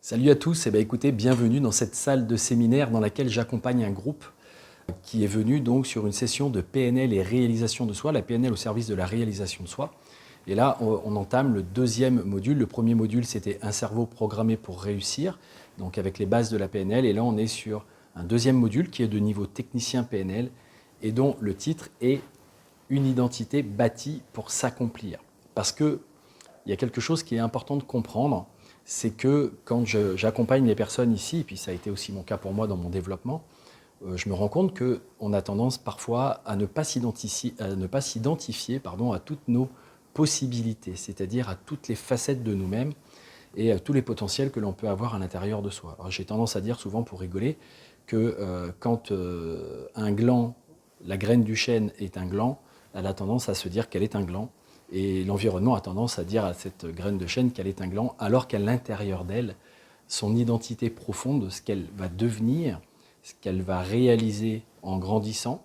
Salut à tous, écoutez, bienvenue dans cette salle de séminaire dans laquelle j'accompagne un groupe qui est venu donc sur une session de PNL et réalisation de soi, la PNL au service de la réalisation de soi. Et là, on entame le deuxième module. Le premier module, c'était un cerveau programmé pour réussir, donc avec les bases de la PNL. Et là, on est sur un deuxième module qui est de niveau technicien PNL et dont le titre est une identité bâtie pour s'accomplir. Parce qu'il y a quelque chose qui est important de comprendre, c'est que quand j'accompagne les personnes ici, et puis ça a été aussi mon cas pour moi dans mon développement, je me rends compte qu'on a tendance parfois à ne pas s'identifier à toutes nos possibilités, c'est-à-dire à toutes les facettes de nous-mêmes et à tous les potentiels que l'on peut avoir à l'intérieur de soi. Alors j'ai tendance à dire souvent pour rigoler que quand un gland, la graine du chêne est un gland, elle a tendance à se dire qu'elle est un gland. Et l'environnement a tendance à dire à cette graine de chêne qu'elle est un gland, alors qu'à l'intérieur d'elle, son identité profonde, ce qu'elle va devenir, ce qu'elle va réaliser en grandissant,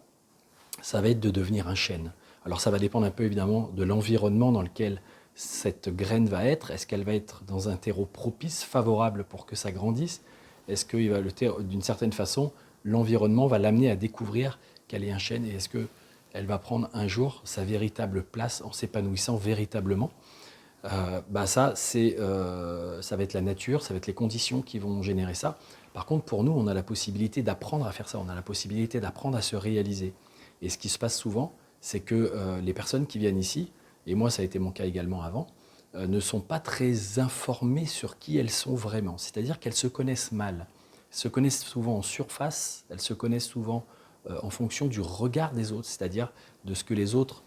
ça va être de devenir un chêne. Alors ça va dépendre un peu évidemment de l'environnement dans lequel cette graine va être. Est-ce qu'elle va être dans un terreau propice, favorable pour que ça grandisse? Est-ce que d'une certaine façon, l'environnement va l'amener à découvrir qu'elle est un chêne? Et est-ce qu'elle va prendre un jour sa véritable place en s'épanouissant véritablement? Ça va être la nature, ça va être les conditions qui vont générer ça. Par contre, pour nous, on a la possibilité d'apprendre à faire ça, on a la possibilité d'apprendre à se réaliser. Et ce qui se passe souvent, c'est que les personnes qui viennent ici, et moi ça a été mon cas également avant, ne sont pas très informées sur qui elles sont vraiment. C'est-à-dire qu'elles se connaissent mal. Elles se connaissent souvent en surface, elles se connaissent souvent en fonction du regard des autres, c'est-à-dire de ce que les autres,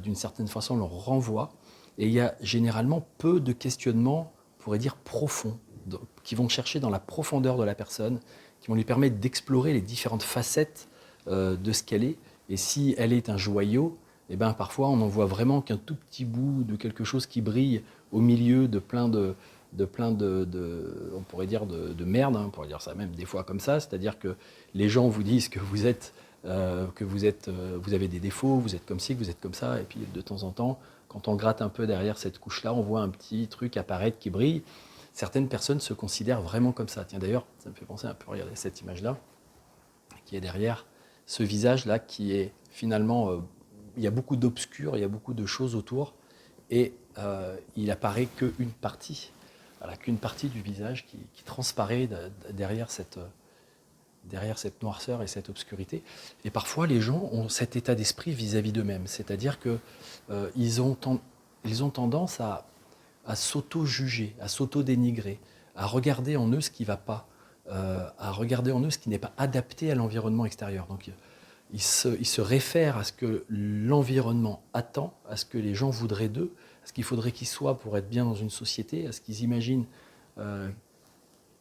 d'une certaine façon, leur renvoient. Et il y a généralement peu de questionnements, on pourrait dire profonds, qui vont chercher dans la profondeur de la personne, qui vont lui permettre d'explorer les différentes facettes de ce qu'elle est. Et si elle est un joyau, eh ben, parfois on n'en voit vraiment qu'un tout petit bout de quelque chose qui brille au milieu de plein de on pourrait dire de merde, hein, on pourrait dire ça même des fois comme ça, c'est-à-dire que les gens vous disent que vous avez des défauts, vous êtes comme ci, que vous êtes comme ça, et puis de temps en temps, quand on gratte un peu derrière cette couche-là, on voit un petit truc apparaître qui brille. Certaines personnes se considèrent vraiment comme ça. Tiens, d'ailleurs, ça me fait penser un peu, regardez cette image-là, qui est derrière ce visage-là, qui est finalement, il y a beaucoup d'obscur, il y a beaucoup de choses autour, et il apparaît qu'une partie, voilà, qu'une partie du visage qui transparaît derrière cette noirceur et cette obscurité. Et parfois, les gens ont cet état d'esprit vis-à-vis d'eux-mêmes, c'est-à-dire qu'ils ont tendance à s'auto-juger, à s'auto-dénigrer, à regarder en eux ce qui ne va pas, à regarder en eux ce qui n'est pas adapté à l'environnement extérieur. Donc, ils se réfèrent à ce que l'environnement attend, à ce que les gens voudraient d'eux, à ce qu'il faudrait qu'ils soient pour être bien dans une société, à ce qu'ils imaginent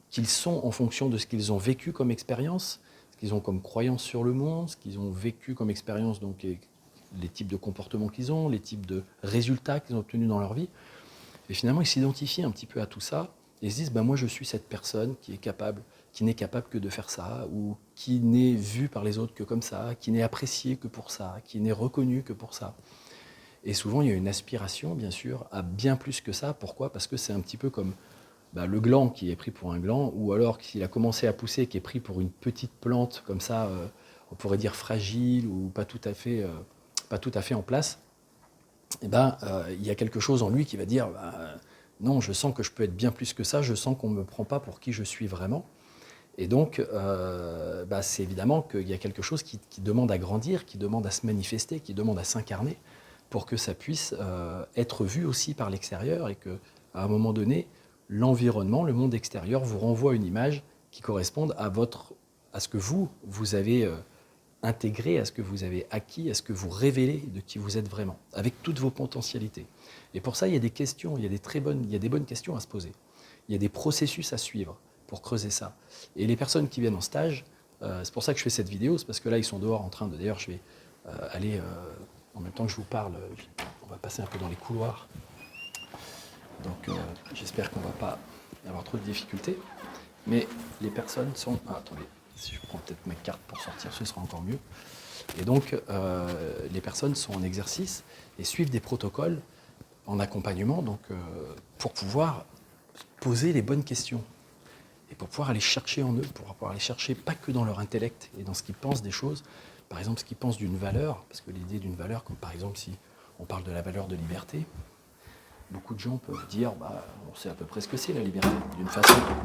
qu'ils sont en fonction de ce qu'ils ont vécu comme expérience, ce qu'ils ont comme croyance sur le monde, ce qu'ils ont vécu comme expérience, donc les types de comportements qu'ils ont, les types de résultats qu'ils ont obtenus dans leur vie. Et finalement, ils s'identifient un petit peu à tout ça et se disent moi je suis cette personne qui n'est capable que de faire ça, ou qui n'est vue par les autres que comme ça, qui n'est appréciée que pour ça, qui n'est reconnue que pour ça. Et souvent, il y a une aspiration, bien sûr, à bien plus que ça. Pourquoi? Parce que c'est un petit peu comme le gland qui est pris pour un gland, ou alors s'il a commencé à pousser, qui est pris pour une petite plante comme ça, on pourrait dire fragile ou pas tout à fait en place. Il y a quelque chose en lui qui va dire non, je sens que je peux être bien plus que ça, je sens qu'on ne me prend pas pour qui je suis vraiment. Et donc, c'est évidemment qu'il y a quelque chose qui demande à grandir, qui demande à se manifester, qui demande à s'incarner pour que ça puisse être vu aussi par l'extérieur et qu'à un moment donné, l'environnement, le monde extérieur vous renvoie une image qui corresponde à ce que vous avez intégré, à ce que vous avez acquis, à ce que vous révélez de qui vous êtes vraiment, avec toutes vos potentialités. Et pour ça, il y a des questions, il y a des bonnes questions à se poser. Il y a des processus à suivre pour creuser ça. Et les personnes qui viennent en stage, c'est pour ça que je fais cette vidéo, c'est parce que là, ils sont dehors en train de... D'ailleurs, je vais aller, en même temps que je vous parle, on va passer un peu dans les couloirs. Donc, j'espère qu'on ne va pas avoir trop de difficultés. Mais les personnes sont... attendez, si je prends peut-être ma carte pour sortir, ce sera encore mieux. Et donc, les personnes sont en exercice et suivent des protocoles en accompagnement, donc, pour pouvoir poser les bonnes questions. et pour pouvoir aller chercher en eux, pour pouvoir aller chercher pas que dans leur intellect et dans ce qu'ils pensent des choses, par exemple ce qu'ils pensent d'une valeur, parce que l'idée d'une valeur, comme par exemple si on parle de la valeur de liberté, beaucoup de gens peuvent dire on sait à peu près ce que c'est la liberté,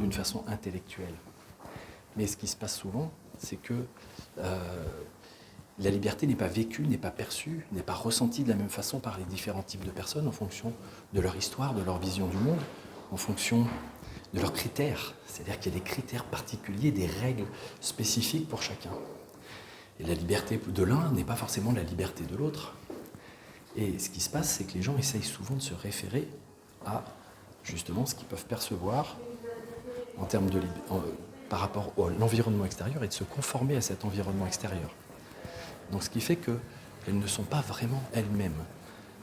d'une façon intellectuelle. Mais ce qui se passe souvent, c'est que la liberté n'est pas vécue, n'est pas perçue, n'est pas ressentie de la même façon par les différents types de personnes en fonction de leur histoire, de leur vision du monde, en fonction de leurs critères. C'est-à-dire qu'il y a des critères particuliers, des règles spécifiques pour chacun. Et la liberté de l'un n'est pas forcément la liberté de l'autre. Et ce qui se passe, c'est que les gens essayent souvent de se référer à justement ce qu'ils peuvent percevoir en termes de par rapport à l'environnement extérieur et de se conformer à cet environnement extérieur. Donc ce qui fait qu'elles ne sont pas vraiment elles-mêmes.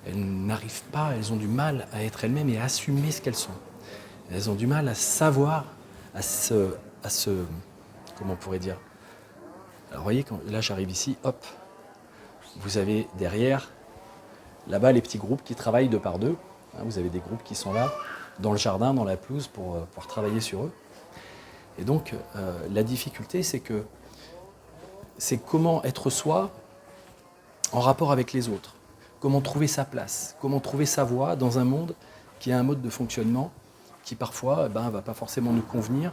Elles n'arrivent pas, elles ont du mal à être elles-mêmes et à assumer ce qu'elles sont. Elles ont du mal à savoir, à se comment on pourrait dire. Alors vous voyez, là j'arrive ici, hop, vous avez derrière, là-bas les petits groupes qui travaillent deux par deux. Vous avez des groupes qui sont là, dans le jardin, dans la pelouse, pour pouvoir travailler sur eux. Et donc la difficulté, c'est comment être soi en rapport avec les autres. Comment trouver sa place, comment trouver sa voie dans un monde qui a un mode de fonctionnement qui parfois ne va pas forcément nous convenir.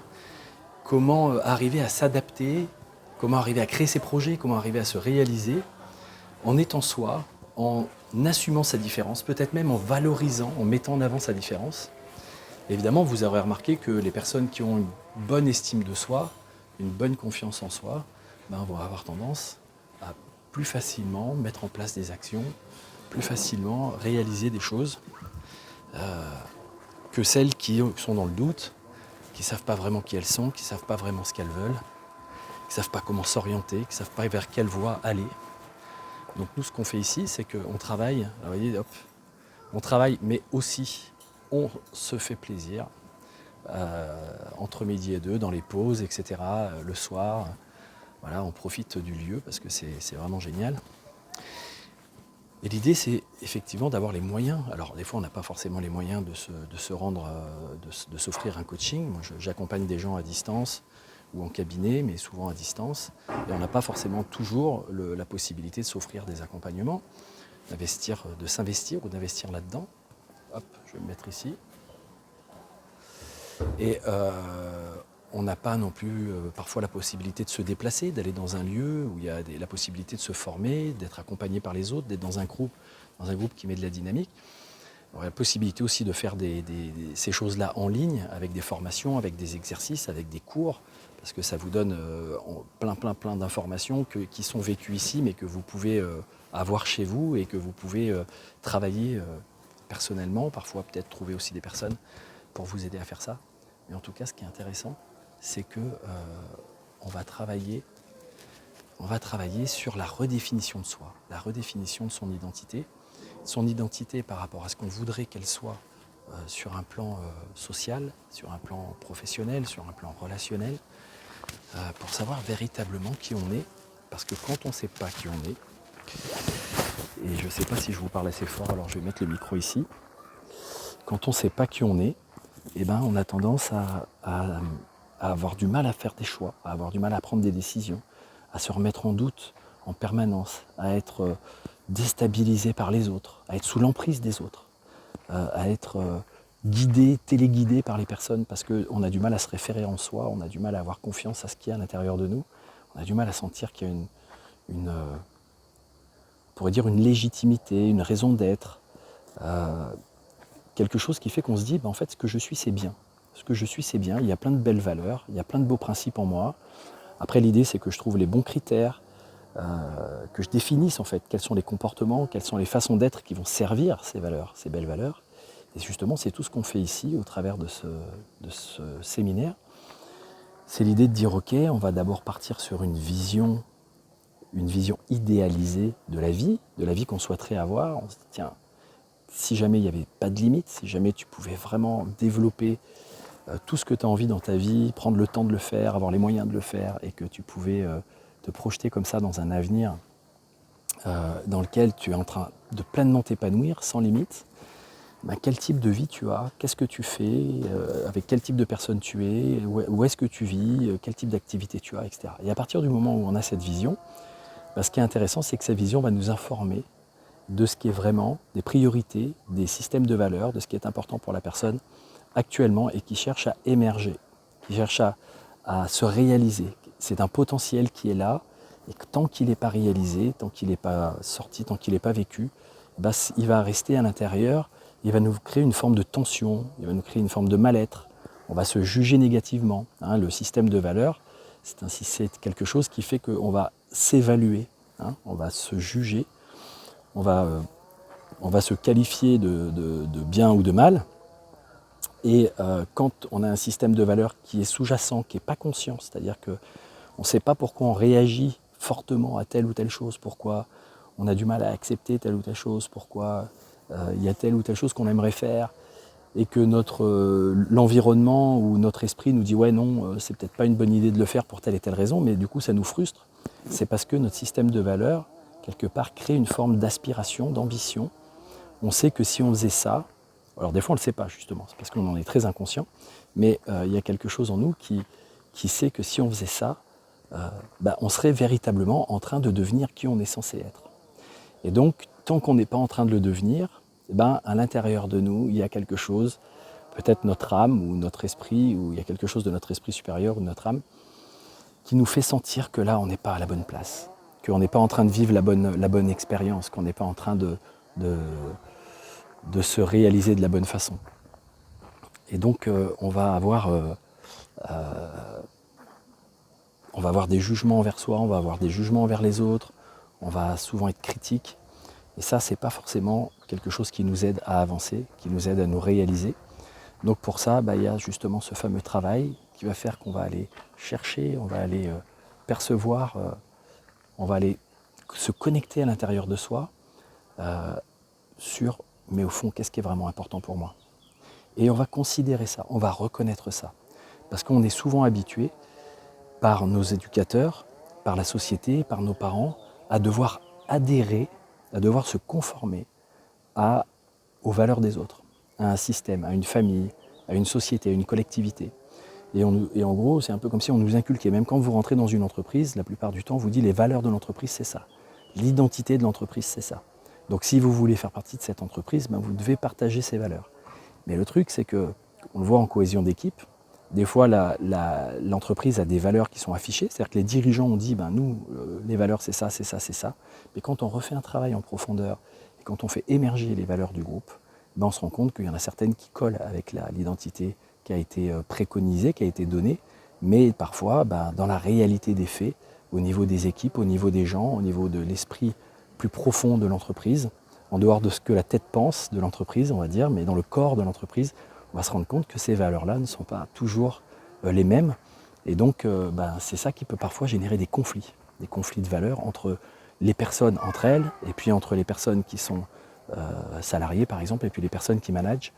Comment arriver à s'adapter, comment arriver à créer ses projets, comment arriver à se réaliser en étant soi, en assumant sa différence, peut-être même en valorisant, en mettant en avant sa différence. Évidemment, vous aurez remarqué que les personnes qui ont une bonne estime de soi, une bonne confiance en soi, vont avoir tendance à plus facilement mettre en place des actions, plus facilement réaliser des choses que celles qui sont dans le doute, qui ne savent pas vraiment qui elles sont, qui ne savent pas vraiment ce qu'elles veulent, qui ne savent pas comment s'orienter, qui ne savent pas vers quelle voie aller. Donc nous, ce qu'on fait ici, c'est qu'on travaille, vous voyez, hop, on travaille, mais aussi on se fait plaisir entre midi et deux, dans les pauses, etc., le soir. Voilà, on profite du lieu parce que c'est vraiment génial. Et l'idée, c'est effectivement d'avoir les moyens. Alors, des fois, on n'a pas forcément les moyens de se rendre, de s'offrir un coaching. Moi, j'accompagne des gens à distance ou en cabinet, mais souvent à distance. Et on n'a pas forcément toujours la possibilité de s'offrir des accompagnements, de s'investir ou d'investir là-dedans. Hop, je vais me mettre ici. Et on n'a pas non plus parfois la possibilité de se déplacer, d'aller dans un lieu où il y a la possibilité de se former, d'être accompagné par les autres, d'être dans un groupe qui met de la dynamique. On a la possibilité aussi de faire ces choses-là en ligne, avec des formations, avec des exercices, avec des cours, parce que ça vous donne plein d'informations qui sont vécues ici, mais que vous pouvez avoir chez vous et que vous pouvez travailler personnellement, parfois peut-être trouver aussi des personnes pour vous aider à faire ça. Mais en tout cas, ce qui est intéressant, c'est que on va travailler sur la redéfinition de soi, la redéfinition de son identité par rapport à ce qu'on voudrait qu'elle soit sur un plan social, sur un plan professionnel, sur un plan relationnel, pour savoir véritablement qui on est. Parce que quand on ne sait pas qui on est, et je ne sais pas si je vous parle assez fort, alors je vais mettre le micro ici, quand on ne sait pas qui on est, on a tendance à avoir du mal à faire des choix, à avoir du mal à prendre des décisions, à se remettre en doute en permanence, à être déstabilisé par les autres, à être sous l'emprise des autres, à être guidé, téléguidé par les personnes parce qu'on a du mal à se référer en soi, on a du mal à avoir confiance à ce qu'il y a à l'intérieur de nous, on a du mal à sentir qu'il y a on pourrait dire une légitimité, une raison d'être, quelque chose qui fait qu'on se dit, en fait, ce que je suis, c'est bien. Ce que je suis, c'est bien. Il y a plein de belles valeurs, il y a plein de beaux principes en moi. Après, l'idée, c'est que je trouve les bons critères, que je définisse, en fait, quels sont les comportements, quelles sont les façons d'être qui vont servir ces valeurs, ces belles valeurs. Et justement, c'est tout ce qu'on fait ici, au travers de ce séminaire. C'est l'idée de dire, OK, on va d'abord partir sur une vision idéalisée de la vie qu'on souhaiterait avoir. On se dit, tiens, si jamais il n'y avait pas de limite, si jamais tu pouvais vraiment développer tout ce que tu as envie dans ta vie, prendre le temps de le faire, avoir les moyens de le faire, et que tu pouvais te projeter comme ça dans un avenir dans lequel tu es en train de pleinement t'épanouir, sans limite, quel type de vie tu as, qu'est-ce que tu fais, avec quel type de personne tu es, où est-ce que tu vis, quel type d'activité tu as, etc. Et à partir du moment où on a cette vision, ce qui est intéressant, c'est que cette vision va nous informer de ce qui est vraiment des priorités, des systèmes de valeurs, de ce qui est important pour la personne actuellement et qui cherche à émerger, qui cherche à se réaliser. C'est un potentiel qui est là et que tant qu'il n'est pas réalisé, tant qu'il n'est pas sorti, tant qu'il n'est pas vécu, il va rester à l'intérieur, il va nous créer une forme de tension, il va nous créer une forme de mal-être, on va se juger négativement. Le système de valeurs, c'est quelque chose qui fait qu'on va s'évaluer, on va se juger, on va se qualifier de bien ou de mal. Et quand on a un système de valeurs qui est sous-jacent, qui n'est pas conscient, c'est-à-dire qu'on ne sait pas pourquoi on réagit fortement à telle ou telle chose, pourquoi on a du mal à accepter telle ou telle chose, pourquoi il y a telle ou telle chose qu'on aimerait faire, et que l'environnement ou notre esprit nous dit ouais non, c'est peut-être pas une bonne idée de le faire pour telle et telle raison, mais du coup ça nous frustre. C'est parce que notre système de valeurs, quelque part, crée une forme d'aspiration, d'ambition. On sait que si on faisait ça, alors des fois on ne le sait pas justement, c'est parce qu'on en est très inconscient, mais il y a quelque chose en nous qui sait que si on faisait ça, on serait véritablement en train de devenir qui on est censé être. Et donc, tant qu'on n'est pas en train de le devenir, à l'intérieur de nous, il y a quelque chose, peut-être notre âme ou notre esprit, ou il y a quelque chose de notre esprit supérieur ou de notre âme, qui nous fait sentir que là, on n'est pas à la bonne place, qu'on n'est pas en train de vivre la bonne expérience, qu'on n'est pas en train de se réaliser de la bonne façon. Et donc, on va avoir des jugements envers soi, on va avoir des jugements envers les autres, on va souvent être critique. Et ça, c'est pas forcément quelque chose qui nous aide à avancer, qui nous aide à nous réaliser. Donc pour ça, il y a justement ce fameux travail qui va faire qu'on va aller chercher, on va aller percevoir, on va aller se connecter à l'intérieur de soi sur, mais au fond, qu'est-ce qui est vraiment important pour moi? Et on va considérer ça, on va reconnaître ça. Parce qu'on est souvent habitué par nos éducateurs, par la société, par nos parents, à devoir adhérer, à devoir se conformer aux valeurs des autres, à un système, à une famille, à une société, à une collectivité. Et en gros, c'est un peu comme si on nous inculquait, même quand vous rentrez dans une entreprise, la plupart du temps, on vous dit les valeurs de l'entreprise, c'est ça. L'identité de l'entreprise, c'est ça. Donc si vous voulez faire partie de cette entreprise, vous devez partager ces valeurs. Mais le truc, c'est que, on le voit en cohésion d'équipe, des fois l'entreprise a des valeurs qui sont affichées, c'est-à-dire que les dirigeants ont dit, nous, les valeurs c'est ça, c'est ça, c'est ça. Mais quand on refait un travail en profondeur, et quand on fait émerger les valeurs du groupe, on se rend compte qu'il y en a certaines qui collent avec l'identité qui a été préconisée, qui a été donnée, mais parfois, dans la réalité des faits, au niveau des équipes, au niveau des gens, au niveau de l'esprit plus profond de l'entreprise, en dehors de ce que la tête pense de l'entreprise, on va dire, mais dans le corps de l'entreprise, on va se rendre compte que ces valeurs-là ne sont pas toujours les mêmes. Et donc, c'est ça qui peut parfois générer des conflits de valeurs entre les personnes entre elles, et puis entre les personnes qui sont salariées, par exemple, et puis les personnes qui managent.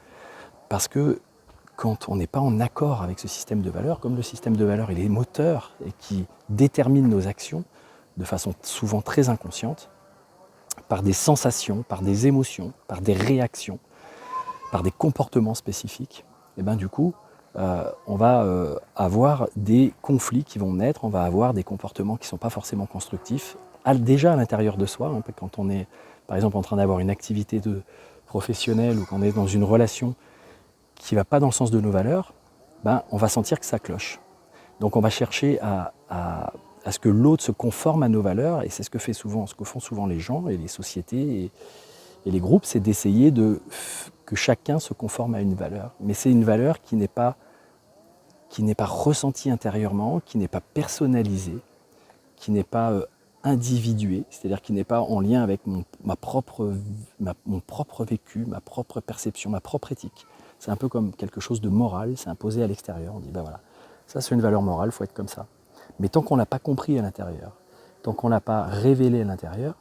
Parce que quand on n'est pas en accord avec ce système de valeurs, comme le système de valeurs il est moteur et qui détermine nos actions de façon souvent très inconsciente, par des sensations, par des émotions, par des réactions, par des comportements spécifiques, et du coup, on va avoir des conflits qui vont naître, on va avoir des comportements qui ne sont pas forcément constructifs, déjà à l'intérieur de soi, quand on est par exemple en train d'avoir une activité professionnelle ou qu'on est dans une relation qui ne va pas dans le sens de nos valeurs, on va sentir que ça cloche. Donc on va chercher à ce que l'autre se conforme à nos valeurs, et c'est ce que font souvent les gens et les sociétés et les groupes, c'est d'essayer que chacun se conforme à une valeur. Mais c'est une valeur qui n'est pas ressentie intérieurement, qui n'est pas personnalisée, qui n'est pas individuée, c'est-à-dire qui n'est pas en lien avec mon propre vécu, ma propre perception, ma propre éthique. C'est un peu comme quelque chose de moral, c'est imposé à l'extérieur. On dit, voilà, ça c'est une valeur morale, il faut être comme ça. Mais tant qu'on ne l'a pas compris à l'intérieur, tant qu'on ne l'a pas révélé à l'intérieur,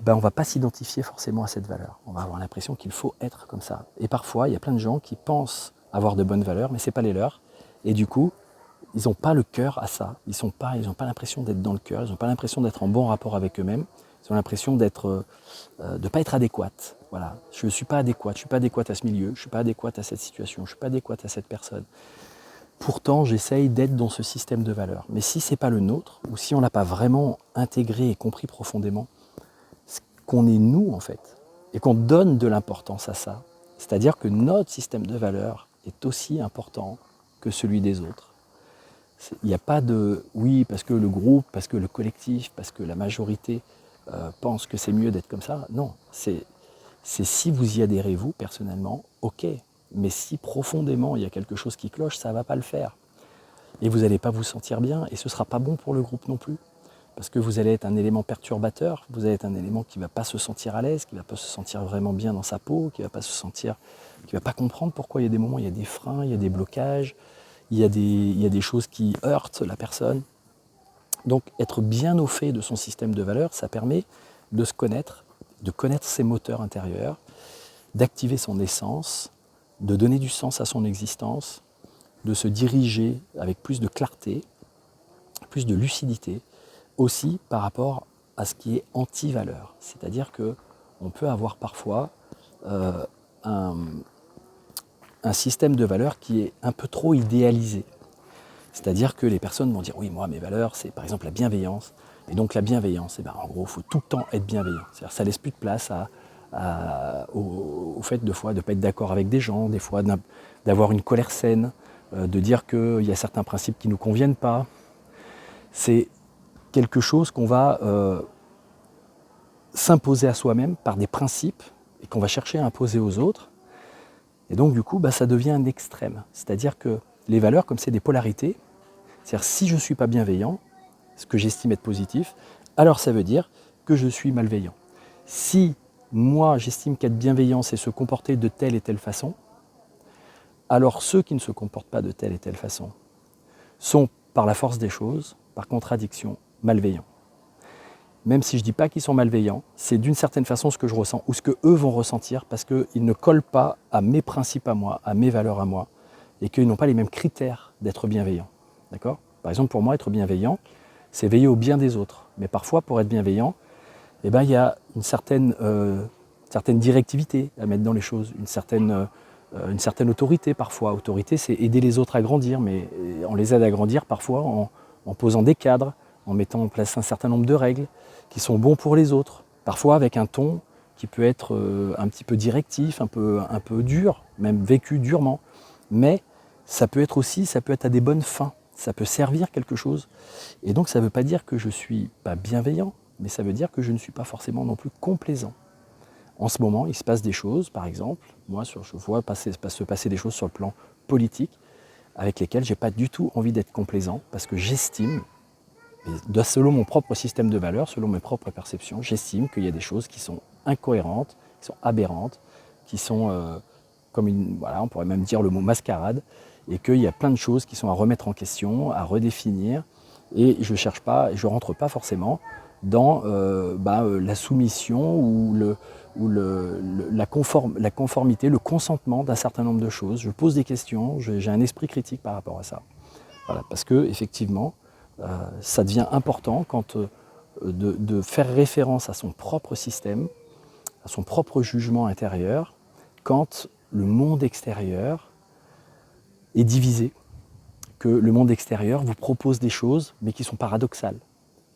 on ne va pas s'identifier forcément à cette valeur. On va avoir l'impression qu'il faut être comme ça. Et parfois, il y a plein de gens qui pensent avoir de bonnes valeurs, mais ce n'est pas les leurs. Et du coup, ils n'ont pas le cœur à ça. Ils n'ont pas l'impression d'être dans le cœur, ils n'ont pas l'impression d'être en bon rapport avec eux-mêmes. Ils ont l'impression de ne pas être adéquats Voilà, je ne suis pas adéquate, je ne suis pas adéquate à ce milieu, je ne suis pas adéquate à cette situation, je ne suis pas adéquate à cette personne. Pourtant, j'essaye d'être dans ce système de valeurs. Mais si ce n'est pas le nôtre, ou si on n'a pas vraiment intégré et compris profondément ce qu'on est nous, en fait, et qu'on donne de l'importance à ça, c'est-à-dire que notre système de valeurs est aussi important que celui des autres. Il n'y a pas de oui, parce que le groupe, parce que le collectif, parce que la majorité pense que c'est mieux d'être comme ça. Non, c'est si vous y adhérez vous, personnellement, ok. Mais si profondément il y a quelque chose qui cloche, ça ne va pas le faire. Et vous n'allez pas vous sentir bien, et ce ne sera pas bon pour le groupe non plus. Parce que vous allez être un élément perturbateur, vous allez être un élément qui ne va pas se sentir à l'aise, qui ne va pas se sentir vraiment bien dans sa peau, qui ne va pas se sentir, qui ne va pas comprendre pourquoi il y a des moments, il y a des freins, il y a des blocages, il y a des choses qui heurtent la personne. Donc être bien au fait de son système de valeurs, ça permet de se connaître, de connaître ses moteurs intérieurs, d'activer son essence, de donner du sens à son existence, de se diriger avec plus de clarté, plus de lucidité, aussi par rapport à ce qui est anti-valeur. C'est-à-dire qu'on peut avoir parfois un système de valeurs qui est un peu trop idéalisé. C'est-à-dire que les personnes vont dire « oui, moi, mes valeurs, c'est par exemple la bienveillance ». Et donc la bienveillance, en gros, il faut tout le temps être bienveillant. C'est-à-dire ça ne laisse plus de place au fait de fois de ne pas être d'accord avec des gens, des fois d'avoir une colère saine, de dire qu'il y a certains principes qui ne nous conviennent pas. C'est quelque chose qu'on va s'imposer à soi-même par des principes et qu'on va chercher à imposer aux autres. Et donc du coup, ça devient un extrême. C'est-à-dire que les valeurs, comme c'est des polarités, c'est-à-dire si je ne suis pas bienveillant, ce que j'estime être positif, alors ça veut dire que je suis malveillant. Si moi j'estime qu'être bienveillant, c'est se comporter de telle et telle façon, alors ceux qui ne se comportent pas de telle et telle façon sont, par la force des choses, par contradiction, malveillants. Même si je ne dis pas qu'ils sont malveillants, c'est d'une certaine façon ce que je ressens ou ce qu'eux vont ressentir parce qu'ils ne collent pas à mes principes à moi, à mes valeurs à moi, et qu'ils n'ont pas les mêmes critères d'être bienveillants. D'accord ? Par exemple, pour moi, être bienveillant, c'est veiller au bien des autres. Mais parfois, pour être bienveillant, il y a une certaine directivité à mettre dans les choses, une certaine autorité parfois. Autorité, c'est aider les autres à grandir, mais on les aide à grandir parfois en posant des cadres, en mettant en place un certain nombre de règles qui sont bons pour les autres. Parfois avec un ton qui peut être un petit peu directif, un peu dur, même vécu durement. Mais ça peut être à des bonnes fins. Ça peut servir quelque chose. Et donc ça ne veut pas dire que je ne suis pas bienveillant, mais ça veut dire que je ne suis pas forcément non plus complaisant. En ce moment, il se passe des choses, par exemple, moi je vois se passer des choses sur le plan politique avec lesquelles je n'ai pas du tout envie d'être complaisant parce que j'estime, selon mon propre système de valeurs, selon mes propres perceptions, j'estime qu'il y a des choses qui sont incohérentes, qui sont aberrantes, qui sont on pourrait même dire le mot mascarade, et qu'il y a plein de choses qui sont à remettre en question, à redéfinir, et je cherche pas, je rentre pas forcément dans la soumission ou la conformité, le consentement d'un certain nombre de choses. Je pose des questions, j'ai un esprit critique par rapport à ça. Voilà, parce que effectivement, ça devient important quand de faire référence à son propre système, à son propre jugement intérieur, quand le monde extérieur est divisé, que le monde extérieur vous propose des choses, mais qui sont paradoxales.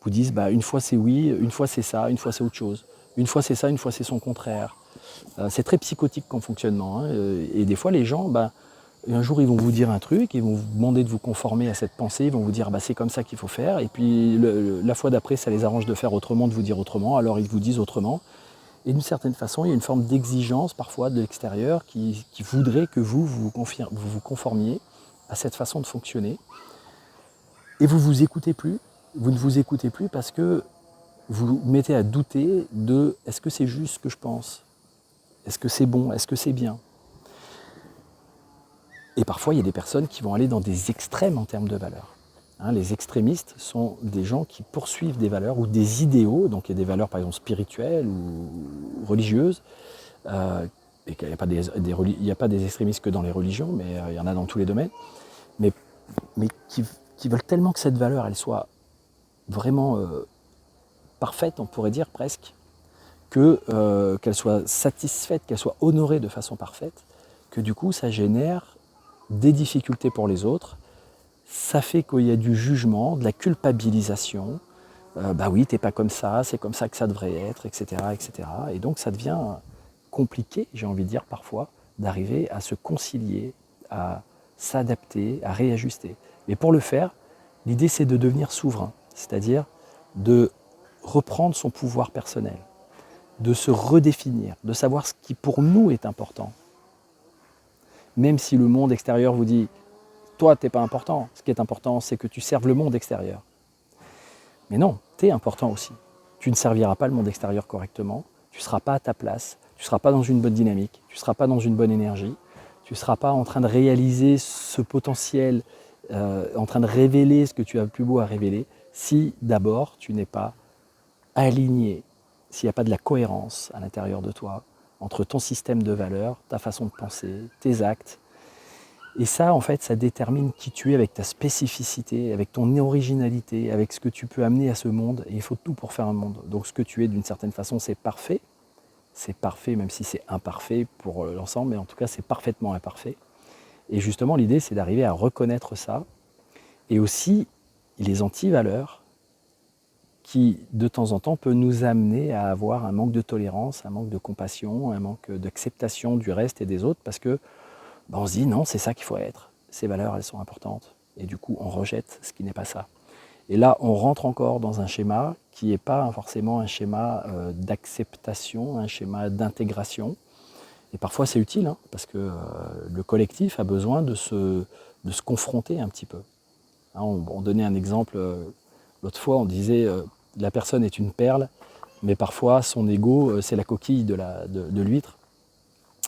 Vous disent, une fois c'est oui, une fois c'est ça, une fois c'est autre chose. Une fois c'est ça, une fois c'est son contraire. C'est très psychotique comme fonctionnement. Et des fois les gens, un jour ils vont vous dire un truc, ils vont vous demander de vous conformer à cette pensée, ils vont vous dire c'est comme ça qu'il faut faire. Et puis la fois d'après ça les arrange de faire autrement, de vous dire autrement, alors ils vous disent autrement. Et d'une certaine façon, il y a une forme d'exigence parfois de l'extérieur qui voudrait que vous conformiez à cette façon de fonctionner. Et vous ne vous écoutez plus parce que vous mettez à douter de est-ce que c'est juste ce que je pense ? Est-ce que c'est bon ? Est-ce que c'est bien ? Et parfois, il y a des personnes qui vont aller dans des extrêmes en termes de valeurs. Les extrémistes sont des gens qui poursuivent des valeurs ou des idéaux, donc il y a des valeurs par exemple spirituelles ou religieuses, et qu'il n'y a pas des extrémistes que dans les religions, mais il y en a dans tous les domaines, mais qui veulent tellement que cette valeur elle soit vraiment parfaite, on pourrait dire presque, qu'elle soit satisfaite, qu'elle soit honorée de façon parfaite, que du coup ça génère des difficultés pour les autres, ça fait qu'il y a du jugement, de la culpabilisation, bah oui, t'es pas comme ça, c'est comme ça que ça devrait être, etc., etc. Et donc ça devient compliqué, j'ai envie de dire parfois, d'arriver à se concilier, à s'adapter, à réajuster. Mais pour le faire, l'idée c'est de devenir souverain, c'est-à-dire de reprendre son pouvoir personnel, de se redéfinir, de savoir ce qui pour nous est important. Même si le monde extérieur vous dit « toi, t'es pas important, ce qui est important, c'est que tu serves le monde extérieur ». Mais non, t'es important aussi. Tu ne serviras pas le monde extérieur correctement, tu ne seras pas à ta place, tu ne seras pas dans une bonne dynamique, tu ne seras pas dans une bonne énergie, tu ne seras pas en train de réaliser ce potentiel, en train de révéler ce que tu as le plus beau à révéler, si d'abord tu n'es pas aligné, s'il n'y a pas de la cohérence à l'intérieur de toi, entre ton système de valeurs, ta façon de penser, tes actes. Et ça, en fait, ça détermine qui tu es avec ta spécificité, avec ton originalité, avec ce que tu peux amener à ce monde. Et il faut tout pour faire un monde. Donc ce que tu es, d'une certaine façon, c'est parfait. C'est parfait, même si c'est imparfait pour l'ensemble, mais en tout cas, c'est parfaitement imparfait. Et justement, l'idée, c'est d'arriver à reconnaître ça. Et aussi, les antivaleurs, qui, de temps en temps, peut nous amener à avoir un manque de tolérance, un manque de compassion, un manque d'acceptation du reste et des autres, parce que on se dit non, c'est ça qu'il faut être. Ces valeurs, elles sont importantes. Et du coup, on rejette ce qui n'est pas ça. Et là, on rentre encore dans un schéma qui n'est pas forcément un schéma d'acceptation, un schéma d'intégration. Et parfois, c'est utile, hein, parce que le collectif a besoin de se confronter un petit peu. Hein, on donnait un exemple, l'autre fois, on disait la personne est une perle, mais parfois, son ego, c'est la coquille de l'huître.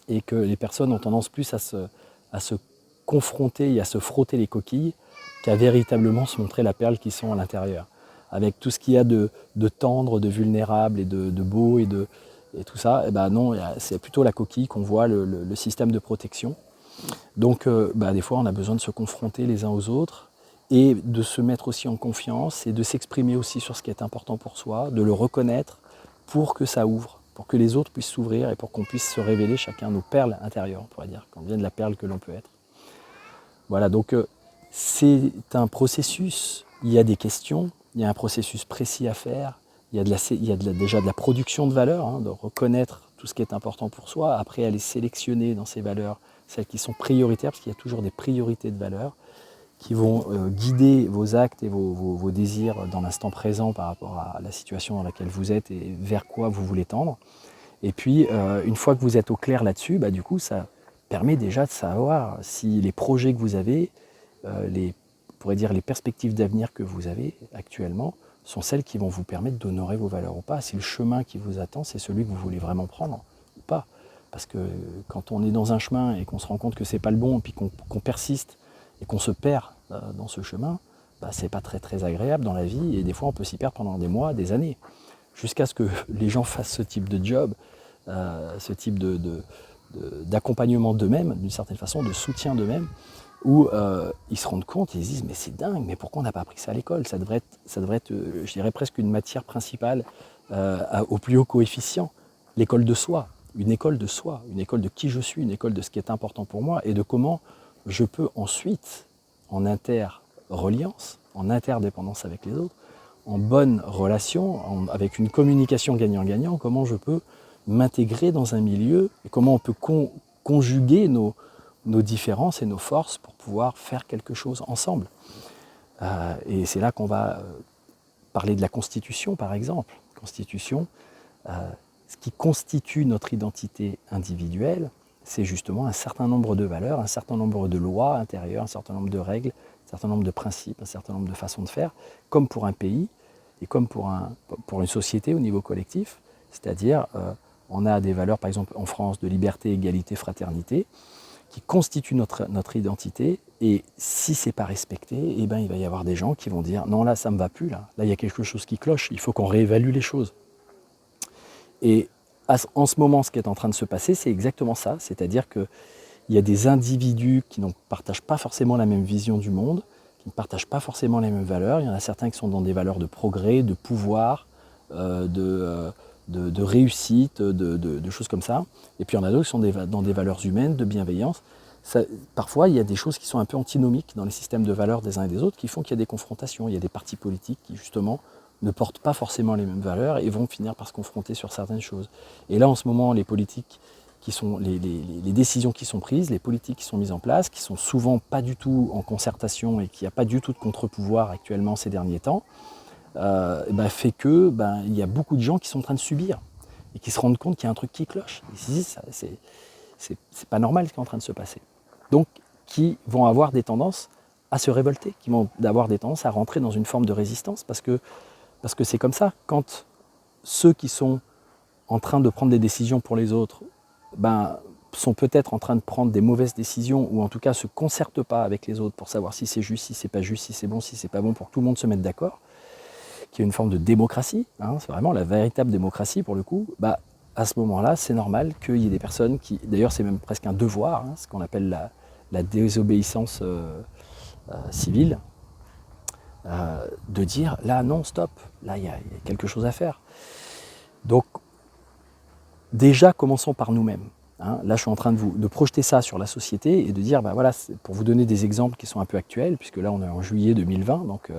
Et que les personnes ont tendance plus à se confronter et à se frotter les coquilles qu'à véritablement se montrer la perle qu'ils sont à l'intérieur. Avec tout ce qu'il y a de tendre, de vulnérable et de beau et tout ça, et ben non, c'est plutôt la coquille qu'on voit, le système de protection. Donc des fois on a besoin de se confronter les uns aux autres et de se mettre aussi en confiance et de s'exprimer aussi sur ce qui est important pour soi, de le reconnaître pour que ça ouvre, pour que les autres puissent s'ouvrir et pour qu'on puisse se révéler chacun nos perles intérieures, on pourrait dire, qu'on devienne la perle que l'on peut être. Voilà, donc c'est un processus, il y a des questions, il y a un processus précis à faire, il y a, déjà de la production de valeurs, hein, de reconnaître tout ce qui est important pour soi, après aller sélectionner dans ces valeurs celles qui sont prioritaires, parce qu'il y a toujours des priorités de valeurs qui vont guider vos actes et vos désirs dans l'instant présent par rapport à la situation dans laquelle vous êtes et vers quoi vous voulez tendre. Et puis, une fois que vous êtes au clair là-dessus, du coup, ça permet déjà de savoir si les projets que vous avez, on pourrait dire les perspectives d'avenir que vous avez actuellement, sont celles qui vont vous permettre d'honorer vos valeurs ou pas. Si le chemin qui vous attend, c'est celui que vous voulez vraiment prendre ou pas. Parce que quand on est dans un chemin et qu'on se rend compte que c'est pas le bon, et puis qu'on persiste et qu'on se perd dans ce chemin, c'est pas très très agréable dans la vie, et des fois on peut s'y perdre pendant des mois, des années, jusqu'à ce que les gens fassent ce type de job, ce type d'accompagnement d'eux-mêmes, d'une certaine façon, de soutien d'eux-mêmes, où ils se rendent compte et ils se disent mais c'est dingue, mais pourquoi on n'a pas appris ça à l'école? Ça devrait être, je dirais presque une matière principale au plus haut coefficient, l'école de soi, une école de qui je suis, une école de ce qui est important pour moi et de comment je peux ensuite, en interreliance, en interdépendance avec les autres, en bonne relation, avec une communication gagnant-gagnant, comment je peux m'intégrer dans un milieu et comment on peut conjuguer nos différences et nos forces pour pouvoir faire quelque chose ensemble. Et c'est là qu'on va parler de la Constitution, par exemple. Constitution, ce qui constitue notre identité individuelle, c'est justement un certain nombre de valeurs, un certain nombre de lois intérieures, un certain nombre de règles, un certain nombre de principes, un certain nombre de façons de faire, comme pour un pays et comme pour une société au niveau collectif. C'est-à-dire, on a des valeurs, par exemple en France, de liberté, égalité, fraternité, qui constituent notre identité. Et si ce n'est pas respecté, il va y avoir des gens qui vont dire « non, là, ça ne me va plus, là il y a quelque chose qui cloche, il faut qu'on réévalue les choses ». Et en ce moment, ce qui est en train de se passer, c'est exactement ça. C'est-à-dire qu'il y a des individus qui ne partagent pas forcément la même vision du monde, qui ne partagent pas forcément les mêmes valeurs. Il y en a certains qui sont dans des valeurs de progrès, de pouvoir, de de réussite, de choses comme ça. Et puis il y en a d'autres qui sont dans des valeurs humaines, de bienveillance. Parfois, il y a des choses qui sont un peu antinomiques dans les systèmes de valeurs des uns et des autres qui font qu'il y a des confrontations. Il y a des partis politiques qui, justement, ne portent pas forcément les mêmes valeurs et vont finir par se confronter sur certaines choses. Et là, en ce moment, les politiques qui sont les décisions qui sont prises, les politiques qui sont mises en place, qui sont souvent pas du tout en concertation et qui n'y a pas du tout de contre-pouvoir actuellement ces derniers temps, fait que il y a beaucoup de gens qui sont en train de subir et qui se rendent compte qu'il y a un truc qui cloche. Ils se disent, c'est pas normal ce qui est en train de se passer. Donc, qui vont avoir des tendances à se révolter, qui vont avoir des tendances à rentrer dans une forme de résistance, parce que c'est comme ça. Quand ceux qui sont en train de prendre des décisions pour les autres sont peut-être en train de prendre des mauvaises décisions, ou en tout cas ne se concertent pas avec les autres pour savoir si c'est juste, si c'est pas juste, si c'est bon, si c'est pas bon, pour que tout le monde se mette d'accord, qui est une forme de démocratie, c'est vraiment la véritable démocratie pour le coup, à ce moment-là, c'est normal qu'il y ait des personnes qui, d'ailleurs c'est même presque un devoir, ce qu'on appelle la désobéissance civile, de dire là non, stop, là il y a quelque chose à faire. Donc déjà commençons par nous-mêmes. Là je suis en train de projeter ça sur la société et de dire voilà, pour vous donner des exemples qui sont un peu actuels, puisque là on est en juillet 2020, donc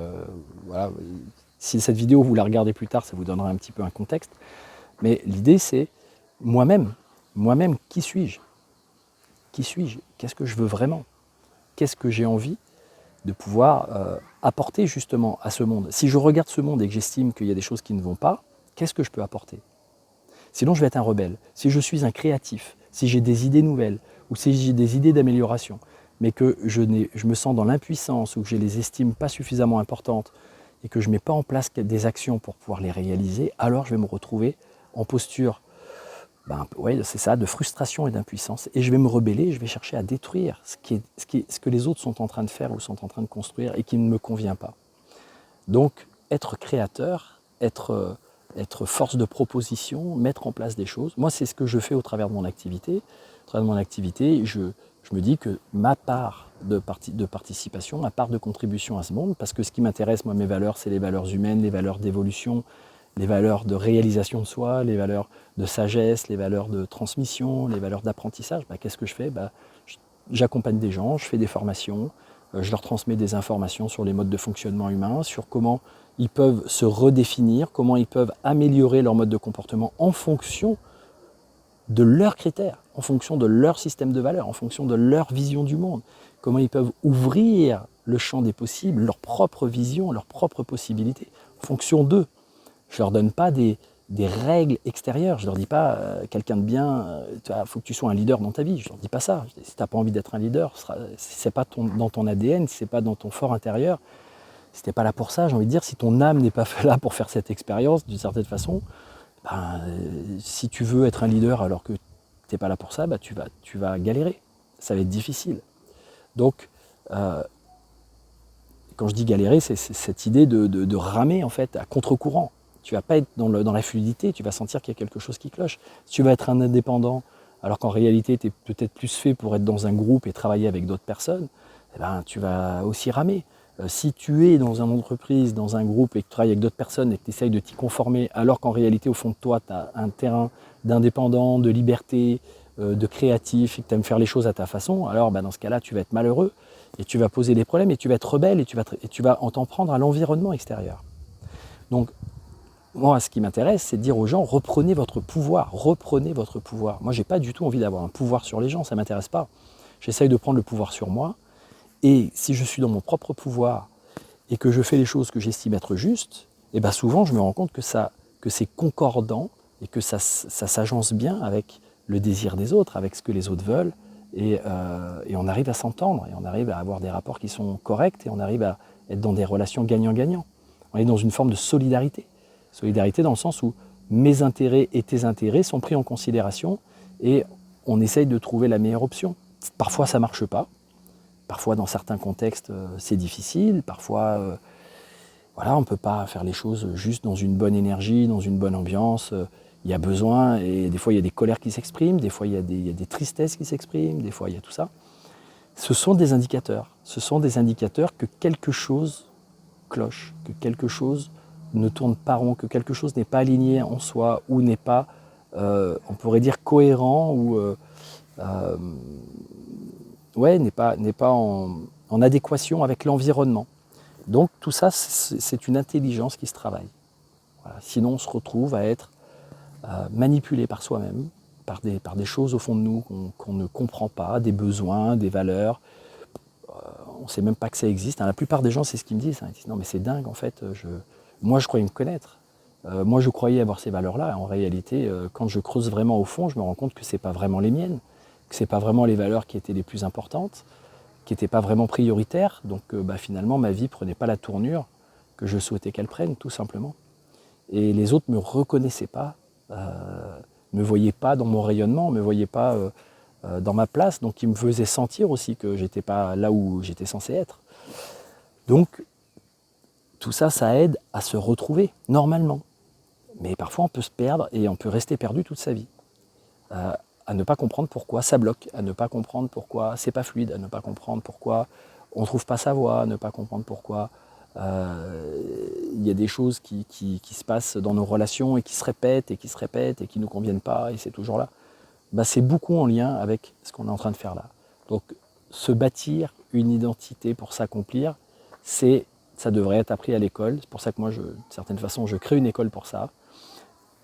voilà, si cette vidéo vous la regardez plus tard, ça vous donnera un petit peu un contexte. Mais l'idée c'est moi-même, qui suis-je? Qui suis-je? Qu'est-ce que je veux vraiment? Qu'est-ce que j'ai envie de pouvoir apporter justement à ce monde? Si je regarde ce monde et que j'estime qu'il y a des choses qui ne vont pas, qu'est-ce que je peux apporter? Sinon je vais être un rebelle. Si je suis un créatif, si j'ai des idées nouvelles, ou si j'ai des idées d'amélioration, mais que je me sens dans l'impuissance ou que je les estime pas suffisamment importantes et que je ne mets pas en place des actions pour pouvoir les réaliser, alors je vais me retrouver en posture c'est ça, de frustration et d'impuissance. Et je vais me rebeller, je vais chercher à détruire ce que les autres sont en train de faire ou sont en train de construire et qui ne me convient pas. Donc, être créateur, être force de proposition, mettre en place des choses. Moi, c'est ce que je fais au travers de mon activité. Au travers de mon activité, je me dis que ma part de participation, ma part de contribution à ce monde, parce que ce qui m'intéresse, moi, mes valeurs, c'est les valeurs humaines, les valeurs d'évolution, les valeurs de réalisation de soi, les valeurs de sagesse, les valeurs de transmission, les valeurs d'apprentissage. Qu'est-ce que je fais? J'accompagne des gens, je fais des formations, je leur transmets des informations sur les modes de fonctionnement humain, sur comment ils peuvent se redéfinir, comment ils peuvent améliorer leur mode de comportement en fonction de leurs critères, en fonction de leur système de valeurs, en fonction de leur vision du monde, comment ils peuvent ouvrir le champ des possibles, leur propre vision, leurs propres possibilités, en fonction d'eux. Je ne leur donne pas des règles extérieures. Je ne leur dis pas, quelqu'un de bien, il faut que tu sois un leader dans ta vie. Je ne leur dis pas ça. Si tu n'as pas envie d'être un leader, si ce n'est pas dans ton ADN, si ce n'est pas dans ton fort intérieur, si tu n'es pas là pour ça, j'ai envie de dire, si ton âme n'est pas là pour faire cette expérience, d'une certaine façon, si tu veux être un leader alors que tu n'es pas là pour ça, tu vas galérer. Ça va être difficile. Donc, quand je dis galérer, c'est cette idée de ramer en fait à contre-courant. Tu ne vas pas être dans la fluidité, tu vas sentir qu'il y a quelque chose qui cloche. Si tu vas être un indépendant, alors qu'en réalité, tu es peut-être plus fait pour être dans un groupe et travailler avec d'autres personnes, tu vas aussi ramer. Si tu es dans une entreprise, dans un groupe et que tu travailles avec d'autres personnes et que tu essayes de t'y conformer, alors qu'en réalité, au fond de toi, tu as un terrain d'indépendant, de liberté, de créatif, et que tu aimes faire les choses à ta façon, alors dans ce cas-là, tu vas être malheureux et tu vas poser des problèmes et tu vas être rebelle et tu vas en t'en prendre à l'environnement extérieur. Donc, moi, ce qui m'intéresse, c'est de dire aux gens, reprenez votre pouvoir, reprenez votre pouvoir. Moi, je n'ai pas du tout envie d'avoir un pouvoir sur les gens, ça ne m'intéresse pas. J'essaye de prendre le pouvoir sur moi, et si je suis dans mon propre pouvoir et que je fais les choses que j'estime être justes, souvent, je me rends compte que c'est concordant et que ça s'agence bien avec le désir des autres, avec ce que les autres veulent, et on arrive à s'entendre, et on arrive à avoir des rapports qui sont corrects, et on arrive à être dans des relations gagnant-gagnant. On est dans une forme de solidarité. Solidarité dans le sens où mes intérêts et tes intérêts sont pris en considération et on essaye de trouver la meilleure option. Parfois ça ne marche pas, parfois dans certains contextes c'est difficile, parfois on ne peut pas faire les choses juste dans une bonne énergie, dans une bonne ambiance. Il y a besoin, et des fois il y a des colères qui s'expriment, des fois il y a des tristesses qui s'expriment, des fois il y a tout ça. Ce sont des indicateurs que quelque chose cloche, que quelque chose ne tourne pas rond, que quelque chose n'est pas aligné en soi ou n'est pas, on pourrait dire, cohérent ou n'est pas en adéquation avec l'environnement. Donc tout ça, c'est une intelligence qui se travaille. Voilà. Sinon, on se retrouve à être manipulé par soi-même, par des choses au fond de nous qu'on ne comprend pas, des besoins, des valeurs. On ne sait même pas que ça existe. La plupart des gens, c'est ce qu'ils me disent. Ils disent non mais c'est dingue en fait. Moi je croyais me connaître. Moi je croyais avoir ces valeurs-là. En réalité, quand je creuse vraiment au fond, je me rends compte que ce n'est pas vraiment les miennes, que ce n'est pas vraiment les valeurs qui étaient les plus importantes, qui n'étaient pas vraiment prioritaires. Donc finalement ma vie ne prenait pas la tournure que je souhaitais qu'elle prenne, tout simplement. Et les autres ne me reconnaissaient pas, ne me voyaient pas dans mon rayonnement, ne me voyaient pas dans ma place, donc ils me faisaient sentir aussi que j'étais pas là où j'étais censé être. Donc tout ça, ça aide à se retrouver normalement. Mais parfois on peut se perdre et on peut rester perdu toute sa vie. À ne pas comprendre pourquoi ça bloque, à ne pas comprendre pourquoi c'est pas fluide, à ne pas comprendre pourquoi on ne trouve pas sa voie, à ne pas comprendre pourquoi il y a des choses qui se passent dans nos relations et qui se répètent et qui ne nous conviennent pas et c'est toujours là. C'est beaucoup en lien avec ce qu'on est en train de faire là. Donc se bâtir une identité pour s'accomplir, ça devrait être appris à l'école. C'est pour ça que moi, de certaine façon, je crée une école pour ça.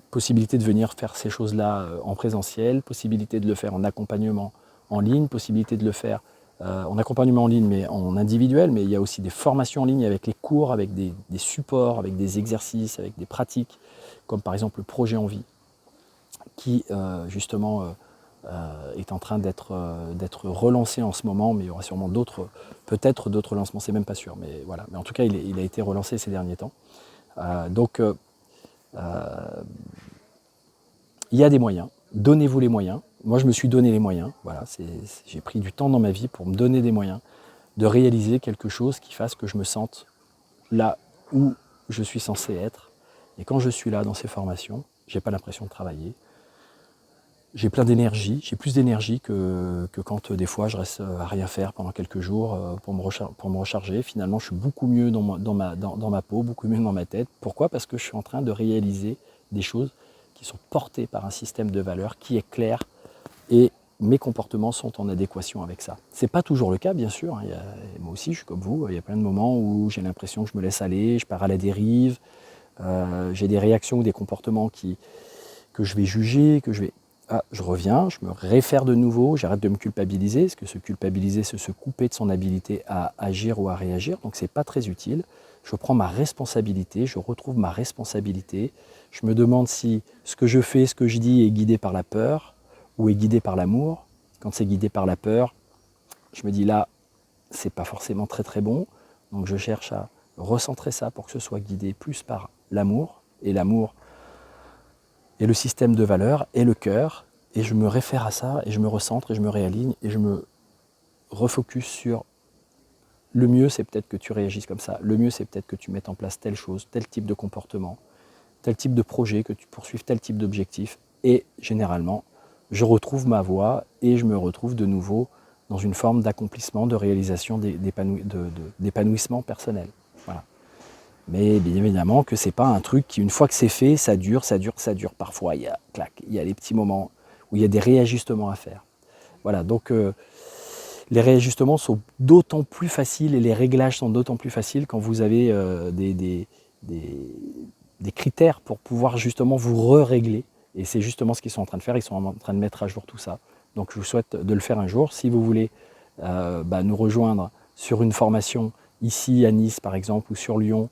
Possibilité de venir faire ces choses-là en présentiel, possibilité de le faire en accompagnement en ligne, possibilité de le faire en accompagnement en ligne mais en individuel, mais il y a aussi des formations en ligne avec les cours, avec des supports, avec des exercices, avec des pratiques, comme par exemple le projet en vie, qui justement est en train d'être relancé en ce moment, mais il y aura sûrement peut-être d'autres lancements, c'est même pas sûr, mais voilà. Mais en tout cas, il a été relancé ces derniers temps. Il y a des moyens, donnez-vous les moyens. Moi, je me suis donné les moyens. Voilà, j'ai pris du temps dans ma vie pour me donner des moyens de réaliser quelque chose qui fasse que je me sente là où je suis censé être. Et quand je suis là dans ces formations, j'ai pas l'impression de travailler. J'ai plein d'énergie, j'ai plus d'énergie que quand des fois je reste à rien faire pendant quelques jours pour me recharger. Finalement, je suis beaucoup mieux dans ma peau, beaucoup mieux dans ma tête. Pourquoi ? Parce que je suis en train de réaliser des choses qui sont portées par un système de valeurs qui est clair et mes comportements sont en adéquation avec ça. Ce n'est pas toujours le cas, bien sûr. Moi aussi, je suis comme vous. Il y a plein de moments où j'ai l'impression que je me laisse aller, je pars à la dérive. J'ai des réactions ou des comportements que je vais juger, je reviens, je me réfère de nouveau, j'arrête de me culpabiliser, parce que se culpabiliser, c'est se couper de son habilité à agir ou à réagir, donc c'est pas très utile. Je prends ma responsabilité, je retrouve ma responsabilité, je me demande si ce que je fais, ce que je dis est guidé par la peur ou est guidé par l'amour. Quand c'est guidé par la peur, je me dis là, c'est pas forcément très très bon, donc je cherche à recentrer ça pour que ce soit guidé plus par l'amour, et l'amour et le système de valeurs et le cœur, et je me réfère à ça, et je me recentre, et je me réaligne, et je me refocus sur le mieux, c'est peut-être que tu réagisses comme ça, le mieux, c'est peut-être que tu mettes en place telle chose, tel type de comportement, tel type de projet, que tu poursuives tel type d'objectif, et généralement, je retrouve ma voie, et je me retrouve de nouveau dans une forme d'accomplissement, de réalisation, d'épanouissement personnel. Voilà. Mais bien évidemment que c'est pas un truc qui, une fois que c'est fait, ça dure. Parfois, il y a les petits moments où il y a des réajustements à faire. Voilà, donc les réajustements sont d'autant plus faciles et les réglages sont d'autant plus faciles quand vous avez des critères pour pouvoir justement vous re-régler. Et c'est justement ce qu'ils sont en train de faire, ils sont en train de mettre à jour tout ça. Donc je vous souhaite de le faire un jour. Si vous voulez nous rejoindre sur une formation ici à Nice par exemple ou sur Lyon,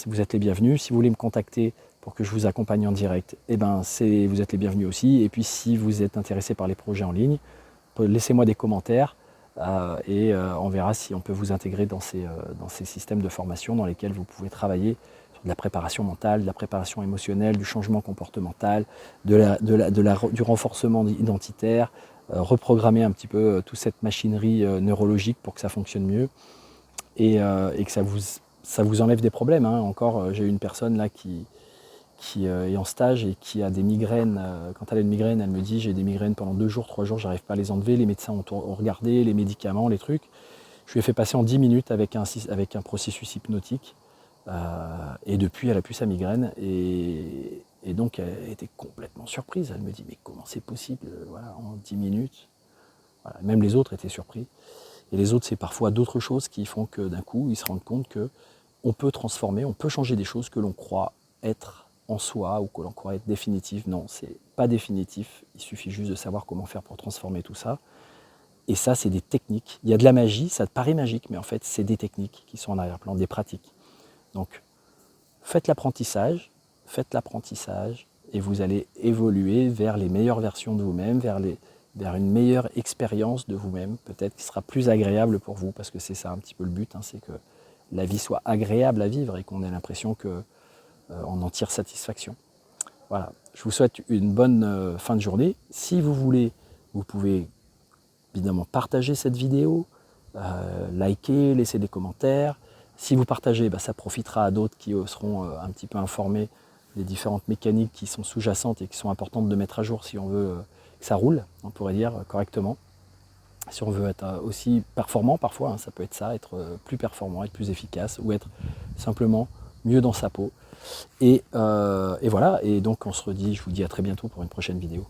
vous êtes les bienvenus. Si vous voulez me contacter pour que je vous accompagne en direct, vous êtes les bienvenus aussi. Et puis si vous êtes intéressé par les projets en ligne, laissez-moi des commentaires et on verra si on peut vous intégrer dans ces systèmes de formation dans lesquels vous pouvez travailler sur de la préparation mentale, de la préparation émotionnelle, du changement comportemental, du renforcement identitaire, reprogrammer un petit peu toute cette machinerie neurologique pour que ça fonctionne mieux et que ça vous enlève des problèmes. Encore, j'ai une personne là qui est en stage et qui a des migraines. Quand elle a une migraine, elle me dit j'ai des migraines pendant 2 jours, 3 jours, j'arrive pas à les enlever. Les médecins ont regardé, les médicaments, les trucs. Je lui ai fait passer en 10 minutes avec un processus hypnotique Et depuis, elle a plus sa migraine. Et donc, elle était complètement surprise. Elle me dit, mais comment c'est possible, voilà, en 10 minutes. Voilà. Même les autres étaient surpris. Et les autres, c'est parfois d'autres choses qui font que d'un coup, ils se rendent compte qu'on peut transformer, on peut changer des choses que l'on croit être en soi ou que l'on croit être définitives. Non, c'est pas définitif. Il suffit juste de savoir comment faire pour transformer tout ça. Et ça, c'est des techniques. Il y a de la magie, ça te paraît magique, mais en fait, c'est des techniques qui sont en arrière-plan, des pratiques. Donc, faites l'apprentissage, et vous allez évoluer vers les meilleures versions de vous-même, vers une meilleure expérience de vous-même, peut-être qui sera plus agréable pour vous, parce que c'est ça un petit peu le but, hein, c'est que la vie soit agréable à vivre et qu'on ait l'impression qu'on en tire satisfaction. Voilà, je vous souhaite une bonne fin de journée. Si vous voulez, vous pouvez évidemment partager cette vidéo, liker, laisser des commentaires. Si vous partagez, ça profitera à d'autres qui seront un petit peu informés des différentes mécaniques qui sont sous-jacentes et qui sont importantes de mettre à jour si on veut que ça roule, on pourrait dire correctement. Si on veut être aussi performant parfois, hein, ça peut être ça, être plus performant, être plus efficace ou être simplement mieux dans sa peau. Et voilà, et donc on se redit, je vous dis à très bientôt pour une prochaine vidéo.